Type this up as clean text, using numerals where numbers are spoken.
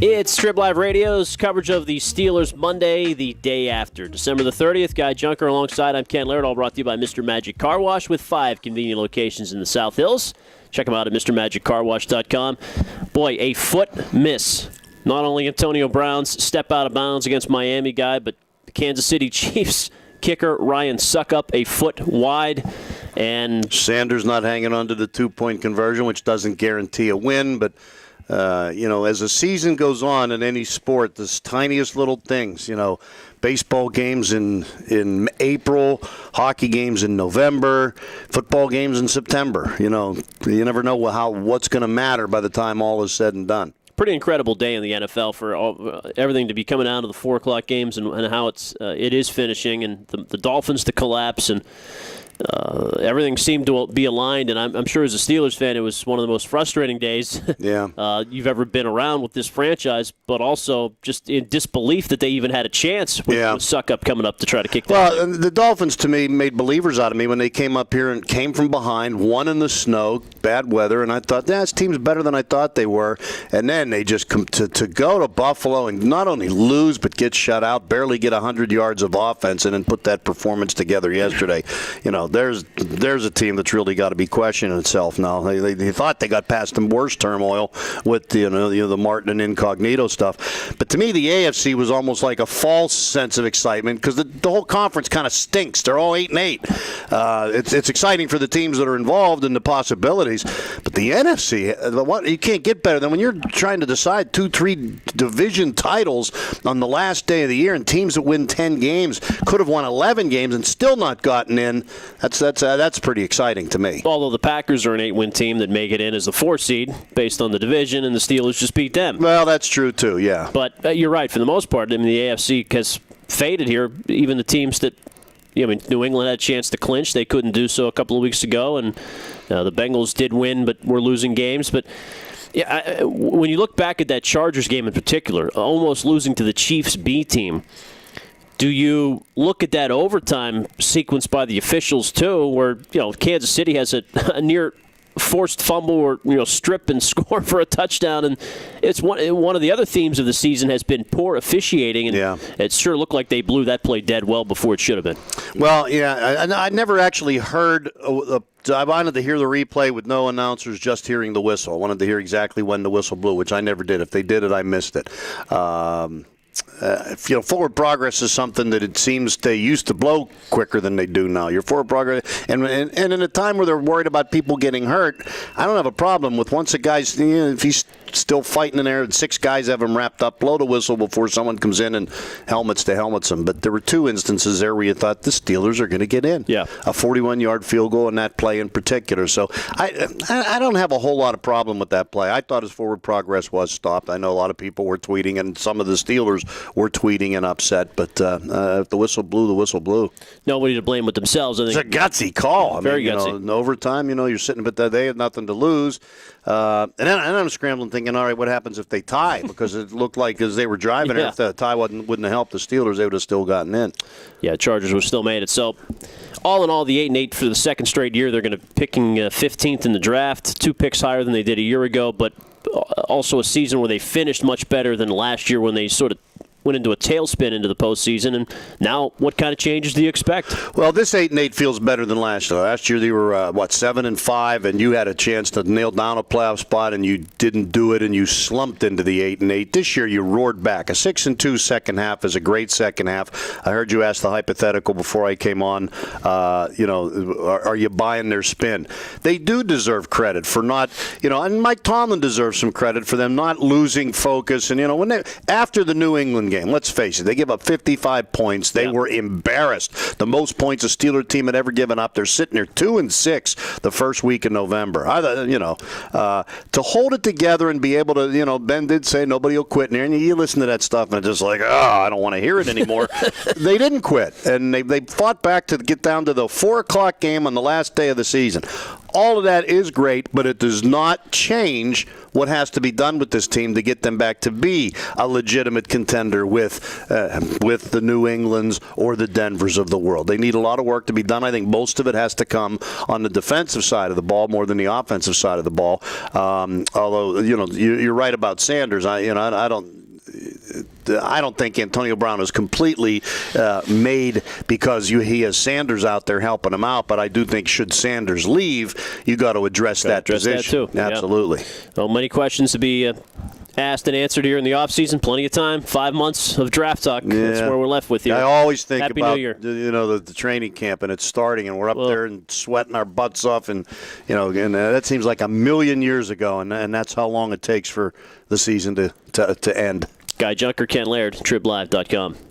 It's TribLIVE Radio's coverage of the Steelers Monday, the day after. December the 30th, Guy Junker alongside. I'm Ken Laird, all brought to you by Mr. Magic Car Wash with 5 convenient locations in the South Hills. Check them out at MrMagicCarWash.com. Boy, a foot miss. Not only Antonio Brown's step out of bounds against Miami guy, but the Kansas City Chiefs kicker Ryan Suckup a foot wide. And Sanders not hanging on to the 2-point conversion, which doesn't guarantee a win, but as the season goes on in any sport, the tiniest little things, baseball games in April, hockey games in November, football games in September. You never know what's going to matter by the time all is said and done. Pretty incredible day in the NFL for everything to be coming out of the 4 o'clock games and how it is finishing, and the Dolphins to collapse, and everything seemed to be aligned, and I'm sure as a Steelers fan it was one of the most frustrating days you've ever been around with this franchise, but also just in disbelief that they even had a chance with Suckup coming up to try to kick that. Well, the Dolphins, to me, made believers out of me when they came up here and came from behind, won in the snow, bad weather, and I thought, this team's better than I thought they were. And then they just come to go to Buffalo and not only lose but get shut out, barely get 100 yards of offense, and then put that performance together yesterday. There's a team that's really got to be questioning itself now. They thought they got past the worst turmoil with the Martin and Incognito stuff. But to me, the AFC was almost like a false sense of excitement because the whole conference kind of stinks. They're all 8-8. It's exciting for the teams that are involved in the possibilities. But the NFC, you can't get better than when you're trying to decide 2-3 division titles on the last day of the year, and teams that win 10 games could have won 11 games and still not gotten in. That's pretty exciting to me. Although the Packers are an 8-win team that make it in as the 4th seed based on the division, and the Steelers just beat them. Well, that's true too, yeah. But you're right. For the most part, the AFC has faded here. Even the teams that, New England had a chance to clinch. They couldn't do so a couple of weeks ago, and the Bengals did win, but were losing games. But when you look back at that Chargers game in particular, almost losing to the Chiefs B team, do you look at that overtime sequence by the officials too, where Kansas City has a near forced fumble or strip and score for a touchdown, and it's one of the other themes of the season has been poor officiating, and it sure looked like they blew that play dead well before it should have been. Well, I never actually heard. I wanted to hear the replay with no announcers, just hearing the whistle. I wanted to hear exactly when the whistle blew, which I never did. If they did it, I missed it. Forward progress is something that it seems they used to blow quicker than they do now. Your forward progress, and in a time where they're worried about people getting hurt, I don't have a problem with once a guy's, if he's still fighting in there and 6 guys have him wrapped up, blow the whistle before someone comes in and helmets him. But there were 2 instances there where you thought the Steelers are going to get in. Yeah. A 41-yard field goal in that play in particular. So I don't have a whole lot of problem with that play. I thought his forward progress was stopped. I know a lot of people were tweeting, and some of the Steelers were tweeting and upset, but if the whistle blew, the whistle blew. Nobody to blame but themselves. I think it's a gutsy call. Very gutsy. In overtime, you're sitting, but they had nothing to lose. And then I'm scrambling thinking, all right, what happens if they tie? Because it looked like as they were driving, if the tie wouldn't have helped the Steelers, they would have still gotten in. Yeah, Chargers would have still made it. So, all in all, the 8-8 for the second straight year. They're going to picking 15th in the draft, 2 picks higher than they did a year ago, but also a season where they finished much better than last year when they sort of went into a tailspin into the postseason. And now, what kind of changes do you expect? Well, this 8-8 feels better than last year. Last year they were 7-5, and you had a chance to nail down a playoff spot, and you didn't do it, and you slumped into the 8-8. This year you roared back. A 6-2 second half is a great second half. I heard you ask the hypothetical before I came on. Are you buying their spin? They do deserve credit for not, and Mike Tomlin deserves some credit for them not losing focus. And when they after the New England game, let's face it, they give up 55 points. They were embarrassed. The most points a Steeler team had ever given up. They're sitting there 2-6 the first week in November. To hold it together and be able to, Ben did say nobody will quit in there, and you listen to that stuff and it's just like, I don't want to hear it anymore. They didn't quit, and they fought back to get down to the 4 o'clock game on the last day of the season. all of that is great, but it does not change what has to be done with this team to get them back to be a legitimate contender with the New Englands or the Denvers of the world. They need a lot of work to be done. I think most of it has to come on the defensive side of the ball more than the offensive side of the ball. Although you're right about Sanders. I don't think Antonio Brown is completely made because he has Sanders out there helping him out, but I do think should Sanders leave, you got to address that position. That too. Absolutely. Yeah. Well, many questions to be asked and answered here in the offseason. Plenty of time. 5 months of draft talk. Yeah. That's where we're left with you. I always think Happy about New Year. The training camp, and it's starting, and we're up there and sweating our butts off, and that seems like a million years ago, and that's how long it takes for the season to end. Guy Junker, Ken Laird, TribLIVE.com.